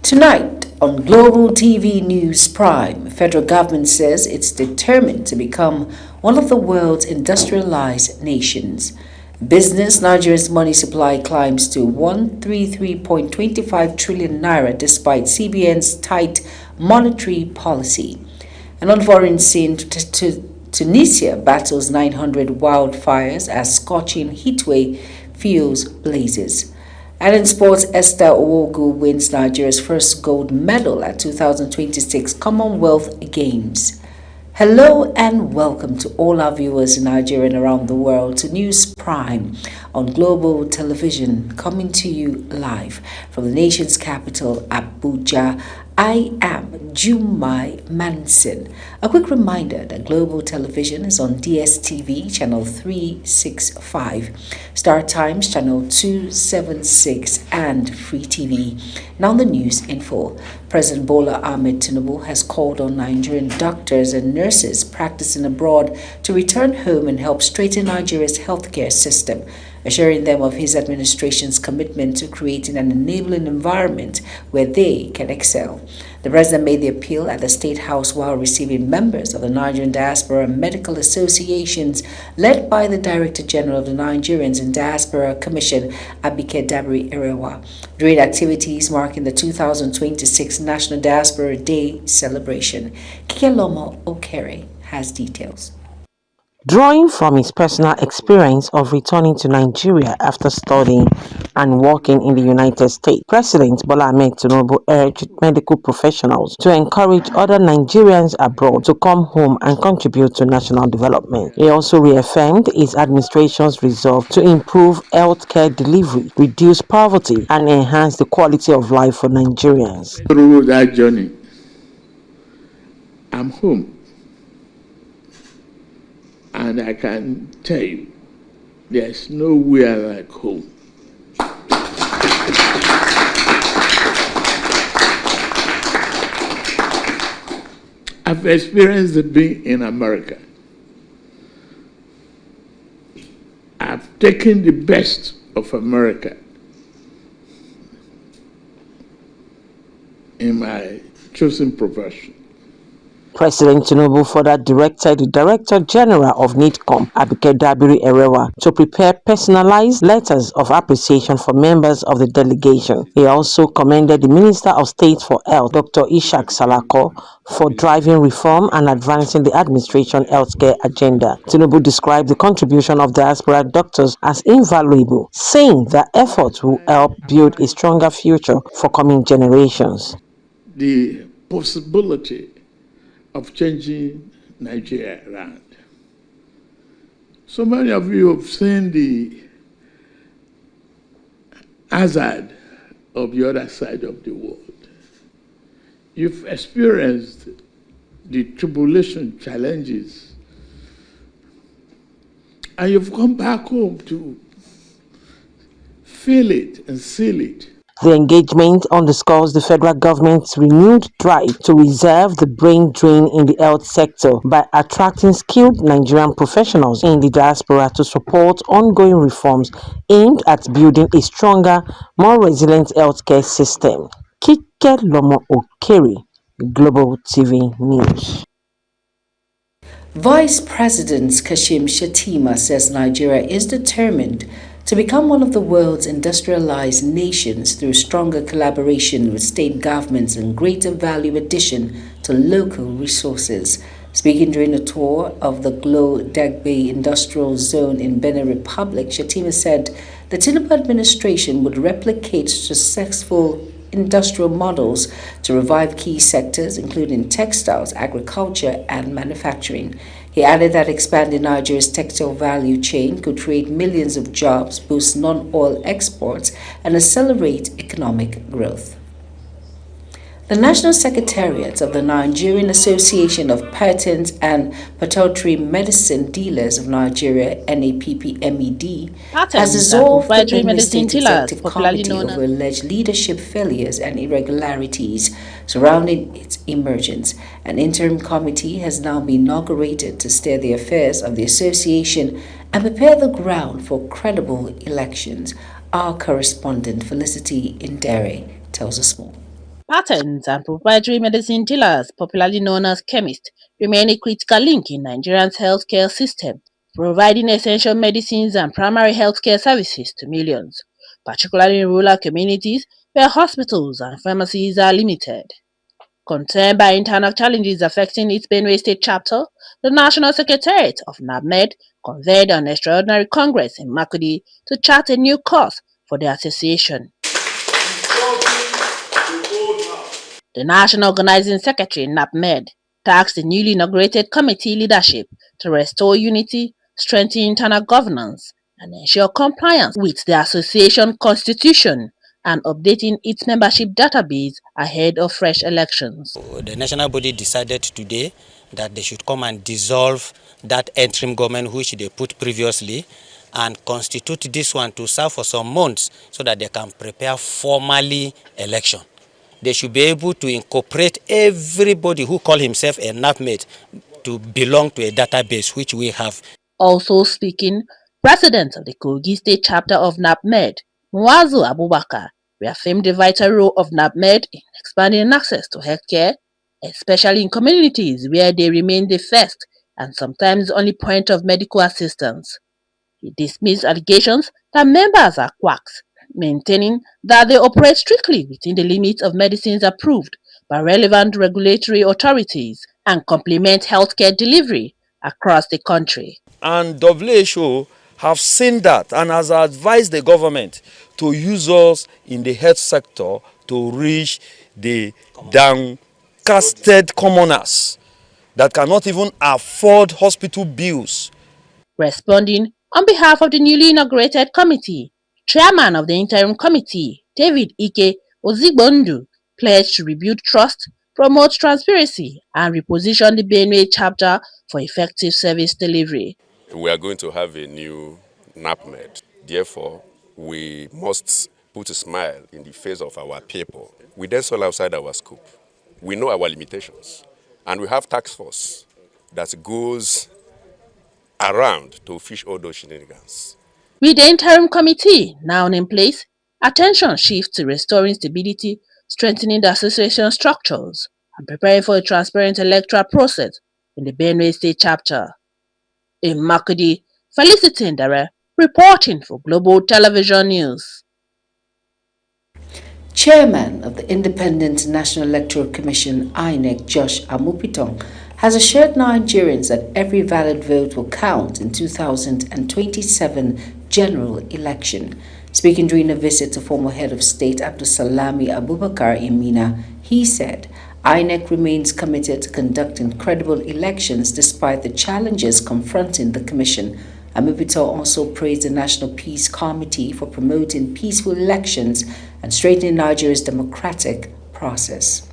Tonight on Global TV News Prime, federal government says it's determined to become one of the world's industrialized nations. Business Nigeria's money supply climbs to 133.25 trillion naira despite CBN's tight monetary policy. And on foreign scene, Tunisia battles 900 wildfires as scorching heatwave fuels blazes. And in sports, Esther Owogu wins Nigeria's first gold medal at 2026 Commonwealth Games. Hello and welcome to all our viewers in Nigeria and around the world to News Prime on Global Television, coming to you live from the nation's capital, Abuja. I am Jumai Manson. A quick reminder that Global Television is on DSTV channel 365, Star Times channel 276, and Free TV. Now the news info. President Bola Ahmed Tinubu has called on Nigerian doctors and nurses practicing abroad to return home and help straighten Nigeria's healthcare system, assuring them of his administration's commitment to creating an enabling environment where they can excel. The president made the appeal at the State House while receiving members of the Nigerian Diaspora Medical Associations, led by the Director General of the Nigerians in Diaspora Commission, Abike Dabiri Erewa, during activities marking the 2026 National Diaspora Day celebration. Kikeloma Okere has details. Drawing from his personal experience of returning to Nigeria after studying and working in the United States, President Bola Ahmed Tinubu urged medical professionals to encourage other Nigerians abroad to come home and contribute to national development. He also reaffirmed his administration's resolve to improve healthcare delivery, reduce poverty, and enhance the quality of life for Nigerians. Through that journey, I'm home. And I can tell you, there's nowhere like home. I've experienced being in America. I've taken the best of America in my chosen profession. President Tinubu further directed the Director General of NIDCOM, Abike Dabiri Erewa, to prepare personalized letters of appreciation for members of the delegation. He also commended the Minister of State for Health, Dr. Ishaq Salako, for driving reform and advancing the administration healthcare agenda. Tinubu described the contribution of diaspora doctors as invaluable, saying that efforts will help build a stronger future for coming generations. The possibility of changing Nigeria around. So many of you have seen the hazard of the other side of the world. You've experienced the tribulation, challenges, and you've come back home to feel it and seal it. The engagement underscores the federal government's renewed drive to reserve the brain drain in the health sector by attracting skilled Nigerian professionals in the diaspora to support ongoing reforms aimed at building a stronger, more resilient healthcare system. Kikeloma Okere, Global TV News. Vice President Kashim Shettima says Nigeria is determined to become one of the world's industrialized nations through stronger collaboration with state governments and greater value addition to local resources. Speaking during a tour of the Glo Dagbe Industrial Zone in Benin Republic, Shettima said the Tinubu administration would replicate successful industrial models to revive key sectors including textiles, agriculture, and manufacturing. He added that expanding Nigeria's textile value chain could create millions of jobs, boost non-oil exports, and accelerate economic growth. The National Secretariat of the Nigerian Association of Patent and Pituitary Medicine Dealers of Nigeria, NAPPMED, has dissolved the Benue State Executive Committee over alleged leadership failures and irregularities surrounding its emergence. An interim committee has now been inaugurated to steer the affairs of the association and prepare the ground for credible elections. Our correspondent Felicity Indere tells us more. Patents and proprietary medicine dealers, popularly known as chemists, remain a critical link in Nigeria's healthcare system, providing essential medicines and primary healthcare services to millions, particularly in rural communities where hospitals and pharmacies are limited. Concerned by internal challenges affecting its Benue State chapter, the National Secretariat of NABMED convened an extraordinary congress in Makudi to chart a new course for the association. The National Organizing Secretary, NAPMED, tasked the newly inaugurated committee leadership to restore unity, strengthen internal governance, and ensure compliance with the association constitution and updating its membership database ahead of fresh elections. The national body decided today that they should come and dissolve that interim government which they put previously and constitute this one to serve for some months so that they can prepare formally election. They should be able to incorporate everybody who call himself a NAPMate to belong to a database which we have. Also speaking, President of the Kogi State chapter of NAPMED, Muazu Abubakar, reaffirmed the vital role of NAPMED in expanding access to healthcare, especially in communities where they remain the first and sometimes only point of medical assistance. He dismissed allegations that members are quacks, maintaining that they operate strictly within the limits of medicines approved by relevant regulatory authorities and complement healthcare delivery across the country. And WHO have seen that and has advised the government to use us in the health sector to reach the downcasted commoners that cannot even afford hospital bills. Responding on behalf of the newly inaugurated committee, Chairman of the Interim Committee, David Ike Ozigbondu, pledged to rebuild trust, promote transparency, and reposition the Benue chapter for effective service delivery. We are going to have a new NAPMED. Therefore, we must put a smile in the face of our people. We then sold outside our scope. We know our limitations. And we have task force that goes around to fish all those shenanigans. With the interim committee now in place, attention shifts to restoring stability, strengthening the association structures, and preparing for a transparent electoral process in the Benue State chapter. In Makudi, Felicity Ndare, reporting for Global Television News. Chairman of the Independent National Electoral Commission, INEC, Josh Amupitong, has assured Nigerians that every valid vote will count in 2027 general election. Speaking during a visit to former head of state Abdulsalami Abubakar in Mina, he said INEC remains committed to conducting credible elections despite the challenges confronting the commission. Amupito also praised the National Peace Committee for promoting peaceful elections and strengthening Nigeria's democratic process.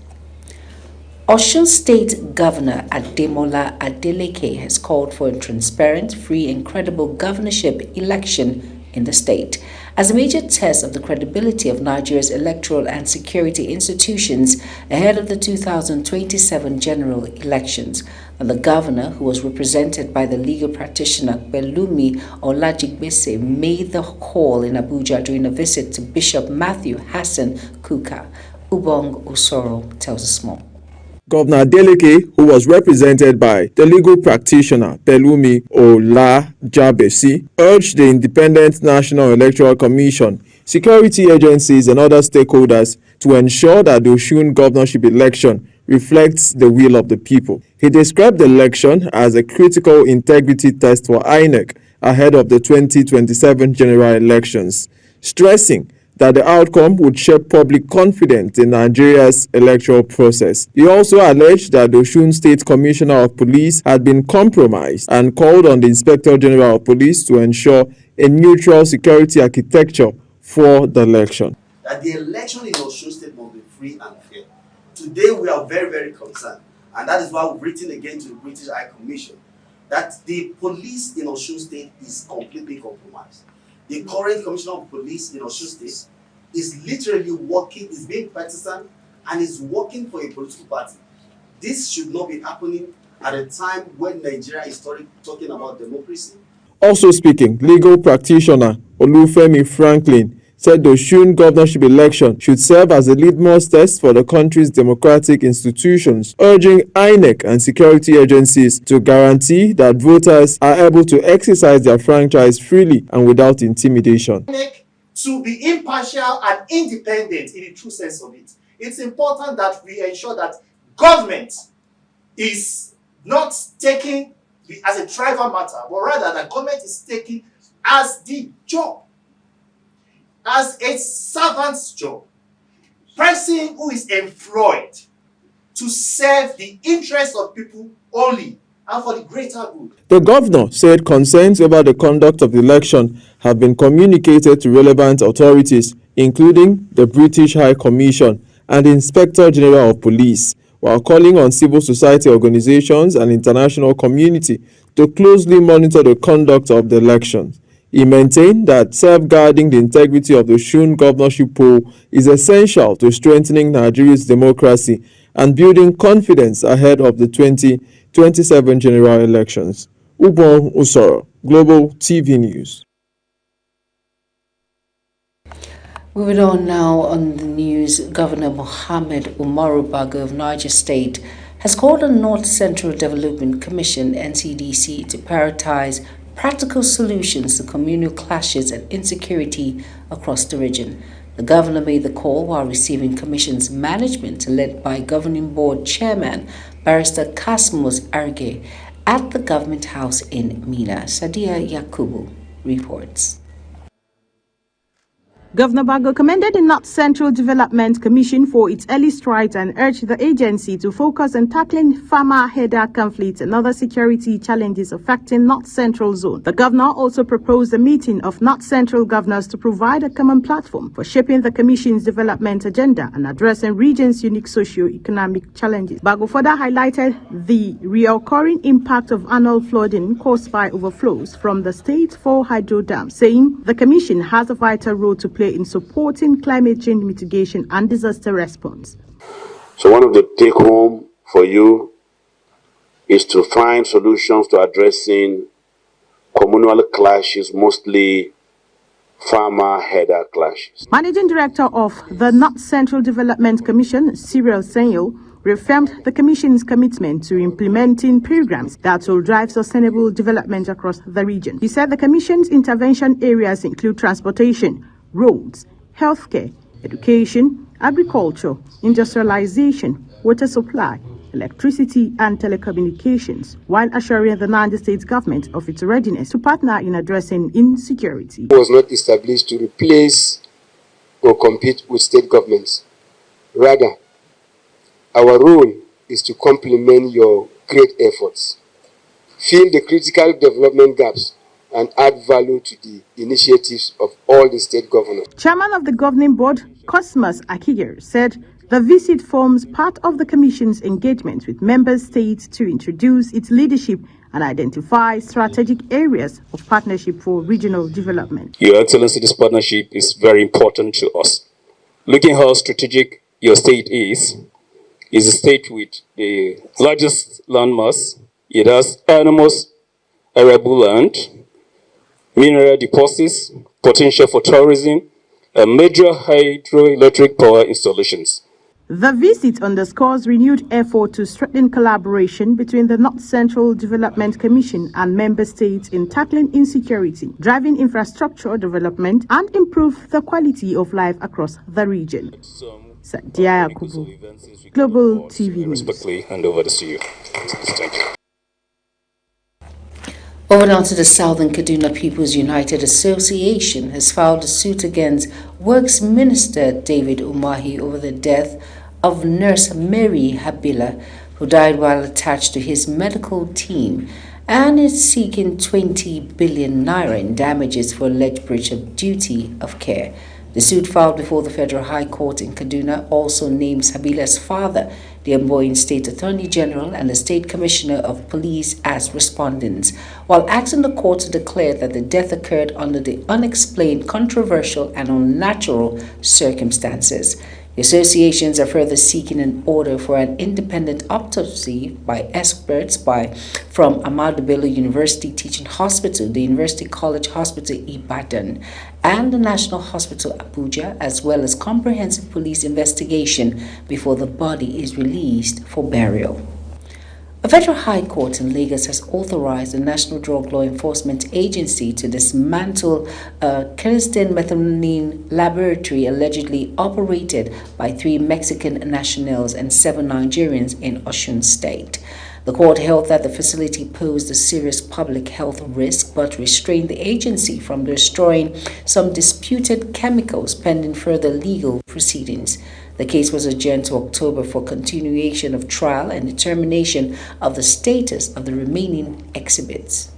Osun State Governor Ademola Adeleke has called for a transparent, free and credible governorship election in the state as a major test of the credibility of Nigeria's electoral and security institutions ahead of the 2027 general elections. And the governor, who was represented by the legal practitioner Pelumi Olajigbese, made the call in Abuja during a visit to Bishop Matthew Hassan Kuka. Ubong Osoro tells us more. Governor Adeleke, who was represented by the legal practitioner Pelumi Olajabesi, urged the Independent National Electoral Commission, security agencies and other stakeholders to ensure that the Osun governorship election reflects the will of the people. He described the election as a critical integrity test for INEC ahead of the 2027 general elections, stressing that the outcome would shape public confidence in Nigeria's electoral process. He also alleged that the Osun State Commissioner of Police had been compromised and called on the Inspector General of Police to ensure a neutral security architecture for the election. That the election in Osun State must be free and fair. Today we are very, very concerned, and that is why we've written again to the British High Commission that the police in Osun State is completely compromised. The current Commissioner of Police in Osun State is literally working, is being partisan, and is working for a political party. This should not be happening at a time when Nigeria is talking about democracy. Also speaking, legal practitioner Olufemi Franklin said the Osun governorship election should serve as a litmus test for the country's democratic institutions, urging INEC and security agencies to guarantee that voters are able to exercise their franchise freely and without intimidation. To be impartial and independent in the true sense of it, it's important that we ensure that government is not taking as a trivial matter, but rather that government is taking as the job, as a servant's job, person who is employed to serve the interests of people only and for the greater good. The governor said concerns over the conduct of the election have been communicated to relevant authorities, including the British High Commission and the Inspector General of Police, while calling on civil society organizations and international community to closely monitor the conduct of the elections. He maintained that safeguarding the integrity of the Osun governorship poll is essential to strengthening Nigeria's democracy and building confidence ahead of the 2027 general elections. Ubon Usoro, Global TV News. Moving on now on the news, Governor Mohammed Umaru Bago of Niger State has called on North Central Development Commission (NCDC) to prioritize practical solutions to communal clashes and insecurity across the region. The governor made the call while receiving commission's management led by Governing Board Chairman Barrister Kasmus Arge at the Government House in Mina. Sadia Yakubu reports. Governor Bago commended the North Central Development Commission for its early strides and urged the agency to focus on tackling farmer-herder conflicts and other security challenges affecting North Central Zone. The governor also proposed a meeting of North Central governors to provide a common platform for shaping the commission's development agenda and addressing region's unique socio-economic challenges. Bago further highlighted the reoccurring impact of annual flooding caused by overflows from the state's 4 hydro dams, saying the commission has a vital role to play in supporting climate change mitigation and disaster response. So one of the take-home for you is to find solutions to addressing communal clashes, mostly farmer-herder clashes. Managing Director of the North Central Development Commission, Cyril Senyo, reaffirmed the Commission's commitment to implementing programs that will drive sustainable development across the region. He said the Commission's intervention areas include transportation, roads, healthcare, education, agriculture, industrialization, water supply, electricity and telecommunications, while assuring the Niger State government of its readiness to partner in addressing insecurity. It was not established to replace or compete with state governments. Rather, our role is to complement your great efforts, fill the critical development gaps, and add value to the initiatives of all the state governors. Chairman of the Governing Board, Cosmas Akiger, said the visit forms part of the Commission's engagement with member states to introduce its leadership and identify strategic areas of partnership for regional development. Your Excellency, this partnership is very important to us. Looking how strategic your state is a state with the largest landmass. It has enormous arable land, mineral deposits, potential for tourism, and major hydroelectric power installations. The visit underscores renewed effort to strengthen collaboration between the North Central Development Commission and member states in tackling insecurity, driving infrastructure development, and improve the quality of life across the region. Sadia Yakubu, Global TV News. Respectfully hand over this to you. Thank you. Over now to the Southern Kaduna People's United Association has filed a suit against Works Minister David Umahi over the death of nurse Mary Habila, who died while attached to his medical team, and is seeking 20 billion naira in damages for alleged breach of duty of care. The suit filed before the Federal High Court in Kaduna also names Habila's father, the Amboyne State Attorney General, and the State Commissioner of Police as respondents, while asking the court to declare that the death occurred under the unexplained, controversial, and unnatural circumstances. The associations are further seeking an order for an independent autopsy by experts from Ahmadu Bello University Teaching Hospital, the University College Hospital Ibadan, and the National Hospital Abuja, as well as comprehensive police investigation before the body is released for burial. A federal high court in Lagos has authorized the National Drug Law Enforcement Agency to dismantle a clandestine methylene laboratory allegedly operated by 3 Mexican nationals and 7 Nigerians in Osun State. The court held that the facility posed a serious public health risk but restrained the agency from destroying some disputed chemicals pending further legal proceedings. The case was adjourned to October for continuation of trial and determination of the status of the remaining exhibits.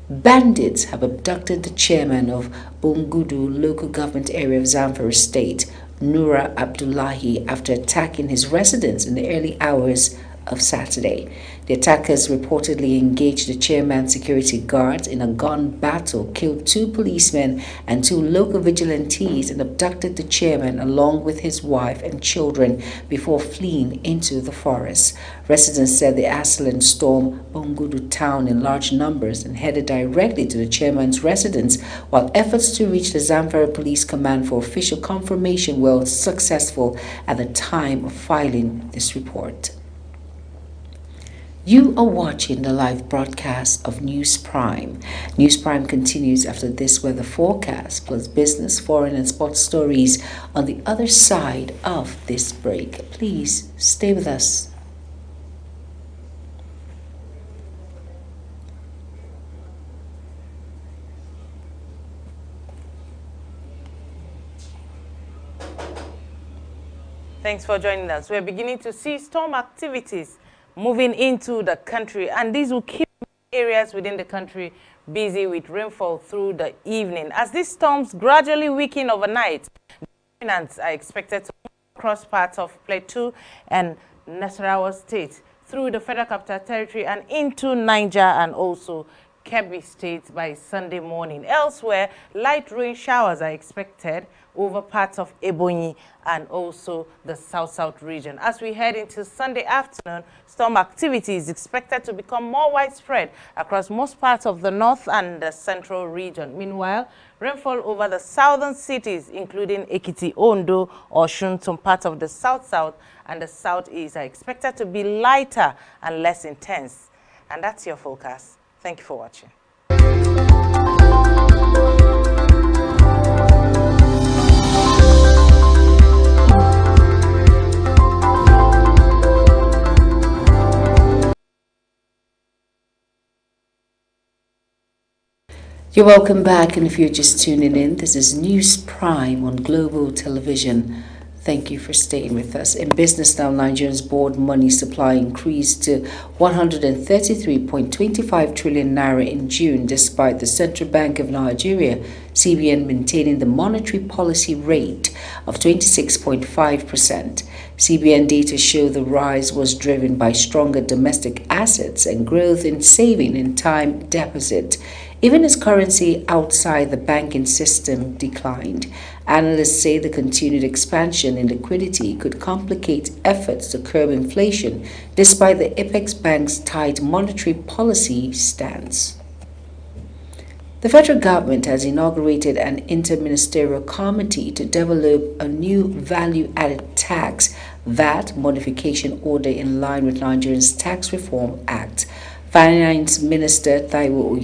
Bandits have abducted the chairman of Bungudu local government area of Zamfara State, Nura Abdullahi, after attacking his residence in the early hours of Saturday. The attackers reportedly engaged the chairman's security guards in a gun battle, killed 2 policemen and 2 local vigilantes, and abducted the chairman along with his wife and children before fleeing into the forest. Residents said the assailant stormed Bungudu town in large numbers and headed directly to the chairman's residence, while efforts to reach the Zamfara Police Command for official confirmation were successful at the time of filing this report. You are watching the live broadcast of News Prime. News Prime continues after this weather forecast, plus business, foreign and sports stories on the other side of this break. Please stay with us. Thanks for joining us. We're beginning to see storm activities moving into the country, and these will keep areas within the country busy with rainfall through the evening. As these storms gradually weaken overnight, dominants are expected to move across parts of Plateau and Nasarawa State through the Federal Capital Territory and into Niger and also Kebbi State by Sunday morning. Elsewhere, light rain showers are expected over parts of Ebonyi and also the South-South region. As we head into Sunday afternoon, storm activity is expected to become more widespread across most parts of the north and the central region. Meanwhile, rainfall over the southern cities, including Ekiti, Ondo, Osun, some parts of the South-South and the Southeast, are expected to be lighter and less intense. And that's your forecast. Thank you for watching. You're welcome back, and if you're just tuning in, this is News Prime on Global Television. Thank you for staying with us. In business now, Nigeria's board money supply increased to 133.25 trillion naira in June, despite the Central Bank of Nigeria, CBN, maintaining the monetary policy rate of 26.5%. CBN data show the rise was driven by stronger domestic assets and growth in saving and time deposit, even as currency outside the banking system declined. Analysts say the continued expansion in liquidity could complicate efforts to curb inflation, despite the Apex Bank's tight monetary policy stance. The federal government has inaugurated an interministerial committee to develop a new value-added tax VAT modification order in line with Nigeria's Tax Reform Act. Finance Minister Taiwo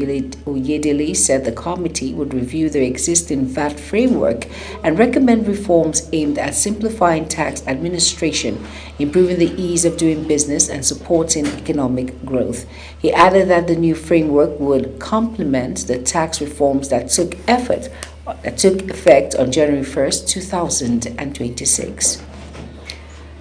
Oyedele said the committee would review the existing VAT framework and recommend reforms aimed at simplifying tax administration, improving the ease of doing business, and supporting economic growth. He added that the new framework would complement the tax reforms that took effect on January 1st, 2026.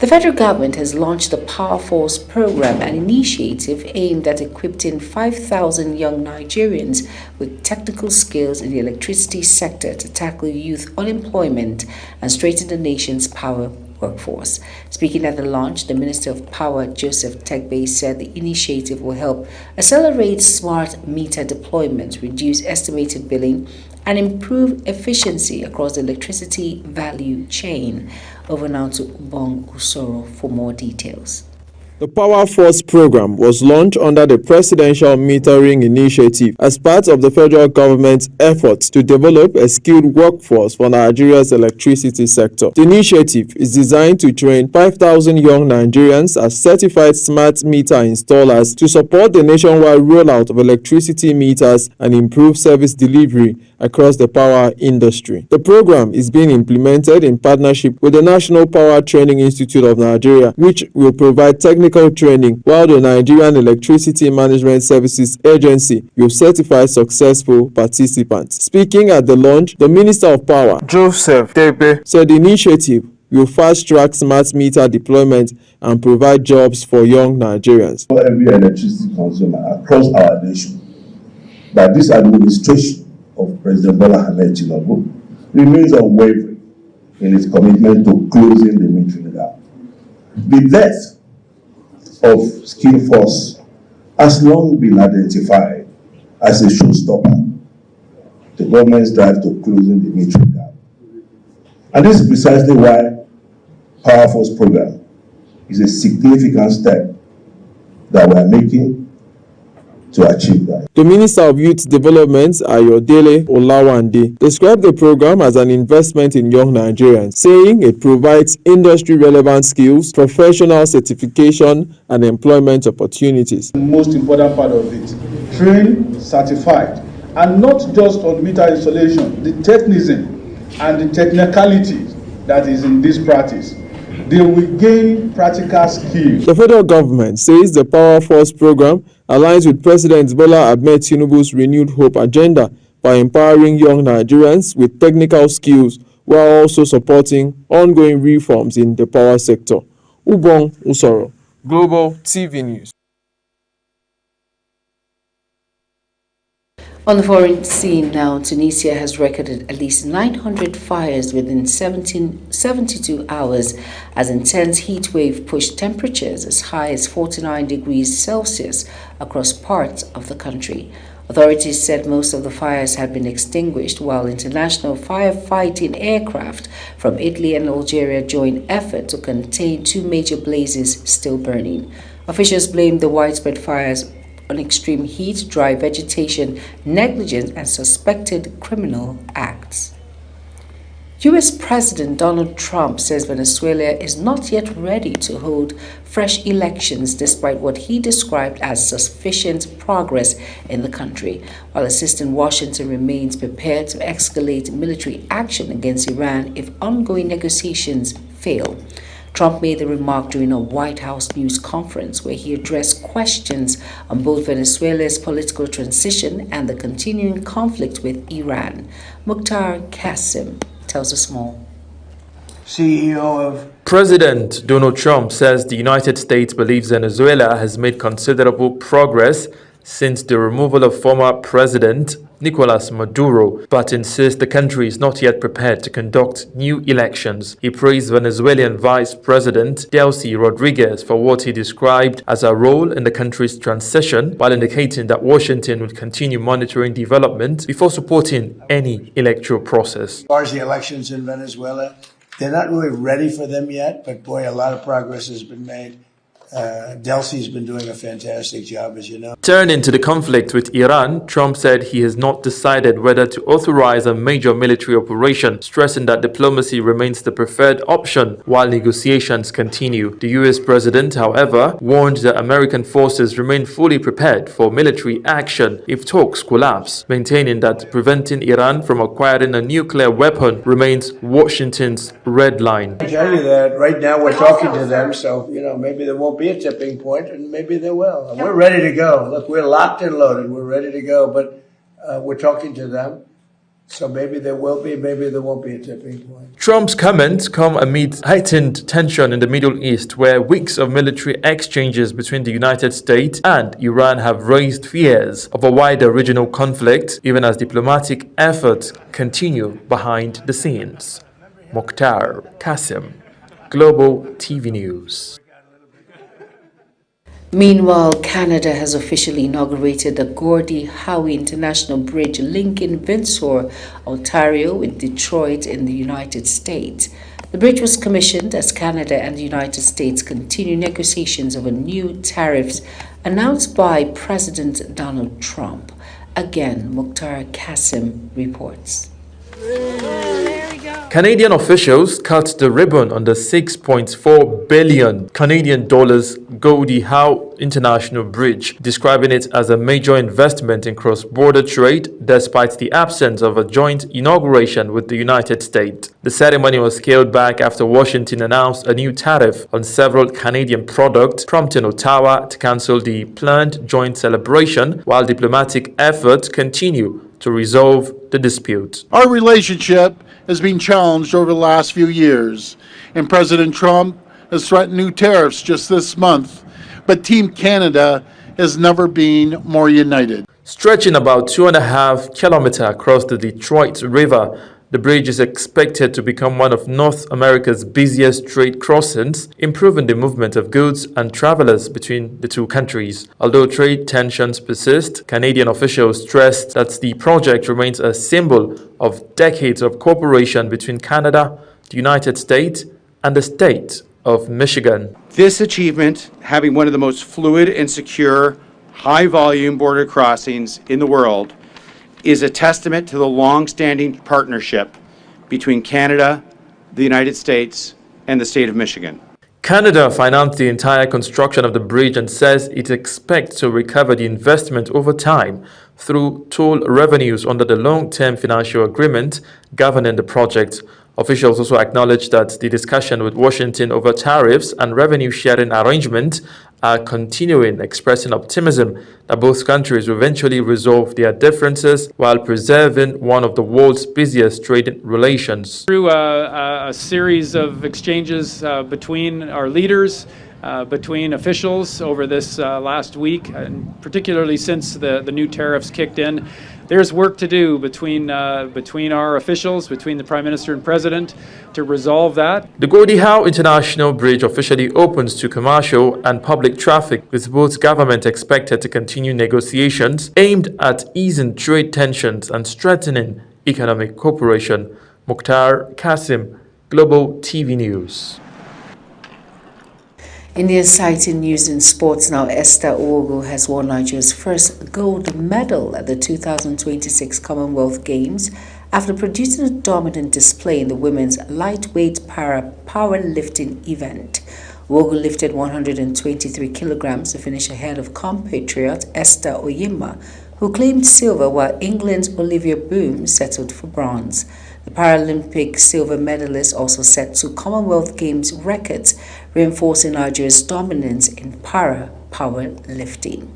The federal government has launched the Power Force program, an initiative aimed at equipping 5,000 young Nigerians with technical skills in the electricity sector to tackle youth unemployment and strengthen the nation's power workforce. Speaking at the launch, the Minister of Power, Joseph Tegbe, said the initiative will help accelerate smart meter deployment, reduce estimated billing, and improve efficiency across the electricity value chain. Over now to Ubong Usoro for more details. The Power Force program was launched under the Presidential Metering Initiative as part of the federal government's efforts to develop a skilled workforce for Nigeria's electricity sector. The initiative is designed to train 5,000 young Nigerians as certified smart meter installers to support the nationwide rollout of electricity meters and improve service delivery across the power industry. The program is being implemented in partnership with the National Power Training Institute of Nigeria, which will provide technical training, while the Nigerian Electricity Management Services Agency will certify successful participants. Speaking at the launch, the Minister of Power, Joseph Tebe, said the initiative will fast-track smart meter deployment and provide jobs for young Nigerians. For every electricity consumer across our nation, that this administration of President Bola Ahmed Tinubu remains unwavering in its commitment to closing the metering gap. The death of skilled force has long been identified as a showstopper to government's drive to closing the metering gap. And this is precisely why Power Force program is a significant step that we are making to achieve that. The Minister of Youth Development, Ayodele Olawande, described the program as an investment in young Nigerians, saying it provides industry-relevant skills, professional certification, and employment opportunities. The most important part of it, trained, certified, and not just on meter installation, the technicism and the technicality that is in this practice. They will gain practical skills. The federal government says the Power Force program aligns with President Bola Ahmed Tinubu's renewed hope agenda by empowering young Nigerians with technical skills while also supporting ongoing reforms in the power sector. Ubong Usoro, Global TV News. On the foreign scene now, Tunisia has recorded at least 900 fires within 72 hours as intense heat wave pushed temperatures as high as 49 degrees Celsius across parts of the country. Authorities said most of the fires had been extinguished while international firefighting aircraft from Italy and Algeria joined effort to contain two major blazes still burning. Officials blamed the widespread fires on extreme heat, dry vegetation, negligence, and suspected criminal acts. U.S. President Donald Trump says Venezuela is not yet ready to hold fresh elections despite what he described as sufficient progress in the country, while insisting Washington remains prepared to escalate military action against Iran if ongoing negotiations fail. Trump made the remark during a White House news conference where he addressed questions on both Venezuela's political transition and the continuing conflict with Iran. Mukhtar Qasim tells us more. CEO of President Donald Trump says the United States believes Venezuela has made considerable progress since the removal of former President Nicolas Maduro, but insists the country is not yet prepared to conduct new elections. He praised Venezuelan Vice President Delcy Rodriguez for what he described as a role in the country's transition, while indicating that Washington will continue monitoring development before supporting any electoral process. As far as the elections in Venezuela, they're not really ready for them yet, but boy, a lot of progress has been made. Delcy's been doing a fantastic job, as you know. Turning to the conflict with Iran, Trump said he has not decided whether to authorize a major military operation, stressing that diplomacy remains the preferred option while negotiations continue. The U.S. president, however, warned that American forces remain fully prepared for military action if talks collapse, maintaining that preventing Iran from acquiring a nuclear weapon remains Washington's red line. I tell you that right now we're talking to them, so maybe there won't be a tipping point, and maybe there will. And we're ready to go. Look, we're locked and loaded. We're ready to go, but we're talking to them. So maybe there will be, maybe there won't be a tipping point. Trump's comments come amid heightened tension in the Middle East, where weeks of military exchanges between the United States and Iran have raised fears of a wider regional conflict, even as diplomatic efforts continue behind the scenes. Mukhtar Qasim, Global TV News. Meanwhile, Canada has officially inaugurated the Gordie Howe International Bridge linking Windsor, Ontario with Detroit in the United States. The bridge was commissioned as Canada and the United States continue negotiations over new tariffs announced by President Donald Trump. Again, Mukhtar Kasim reports. Canadian officials cut the ribbon on the $6.4 billion Canadian Gordie Howe International Bridge, describing it as a major investment in cross-border trade despite the absence of a joint inauguration with the United States. The ceremony was scaled back after Washington announced a new tariff on several Canadian products, prompting Ottawa to cancel the planned joint celebration while diplomatic efforts continue to resolve the dispute. Our relationship has been challenged over the last few years, and President Trump has threatened new tariffs just this month, but Team Canada has never been more united. Stretching about 2.5 kilometers across the Detroit River, the bridge is expected to become one of North America's busiest trade crossings, improving the movement of goods and travelers between the two countries. Although trade tensions persist, Canadian officials stressed that the project remains a symbol of decades of cooperation between Canada, the United States, and the state of Michigan. This achievement, having one of the most fluid and secure, high-volume border crossings in the world, is a testament to the long-standing partnership between Canada, the United States, and the state of Michigan. Canada financed the entire construction of the bridge and says it expects to recover the investment over time through toll revenues under the long-term financial agreement governing the project. Officials also acknowledged that the discussion with Washington over tariffs and revenue-sharing arrangements are continuing, expressing optimism that both countries will eventually resolve their differences while preserving one of the world's busiest trading relations. Through a series of exchanges between our leaders, between officials over this last week, and particularly since the new tariffs kicked in, there's work to do between our officials, between the Prime Minister and President, to resolve that. The Gordie Howe International Bridge officially opens to commercial and public traffic, with both governments expected to continue negotiations aimed at easing trade tensions and strengthening economic cooperation. Mukhtar Kasim, Global TV News. In the exciting news in sports now, Esther Uwogu has won Nigeria's first gold medal at the 2026 Commonwealth Games after producing a dominant display in the women's lightweight powerlifting event. Uwogu lifted 123 kilograms to finish ahead of compatriot Esther Oyema, who claimed silver, while England's Olivia Boom settled for bronze. The Paralympic silver medalist also set 2 Commonwealth Games records, reinforcing Nigeria's dominance in powerlifting.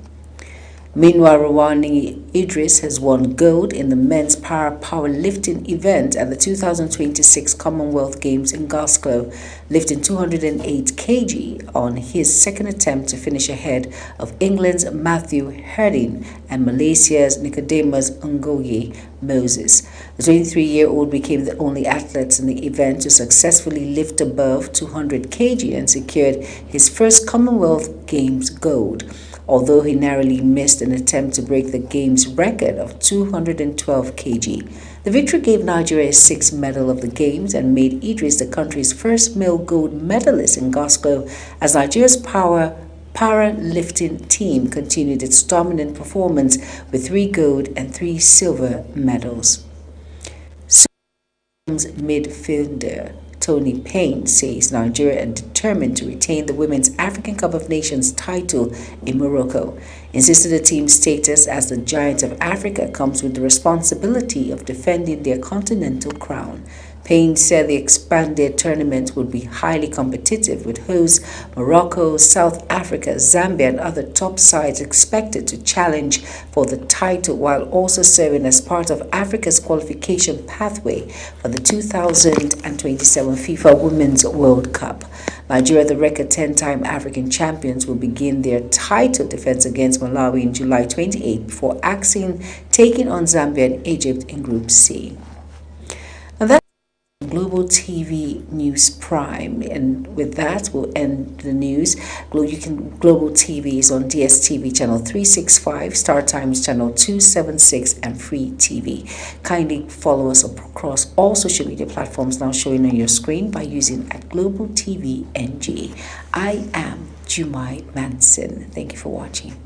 Meanwhile, Rawani Idris has won gold in the men's powerlifting event at the 2026 Commonwealth Games in Glasgow, lifting 208 kg on his second attempt to finish ahead of England's Matthew Herding and Malaysia's Nicodemus Ngoyi Moses. The 23-year-old became the only athlete in the event to successfully lift above 200 kg and secured his first Commonwealth Games gold, although he narrowly missed an attempt to break the Games record of 212 kg. The victory gave Nigeria a 6th medal of the Games and made Idris the country's first male gold medalist in Glasgow, as Nigeria's powerlifting team continued its dominant performance with 3 gold and 3 silver medals. Midfielder Tony Payne says Nigeria are determined to retain the Women's African Cup of Nations title in Morocco, insisting the team's status as the Giant of Africa comes with the responsibility of defending their continental crown. Payne said the expanded tournament would be highly competitive, with hosts Morocco, South Africa, Zambia, and other top sides expected to challenge for the title, while also serving as part of Africa's qualification pathway for the 2027 FIFA Women's World Cup. Nigeria, the record 10-time African champions, will begin their title defense against Malawi in July 28 before taking on Zambia and Egypt in Group C. And Global TV News Prime, and with that we'll end the news. Global TV is on DSTV channel 365, Star Times channel 276, and Free TV. Kindly follow us across all social media platforms now showing on your screen by using @Global TV NG. I am Jumai Manson. Thank you for watching.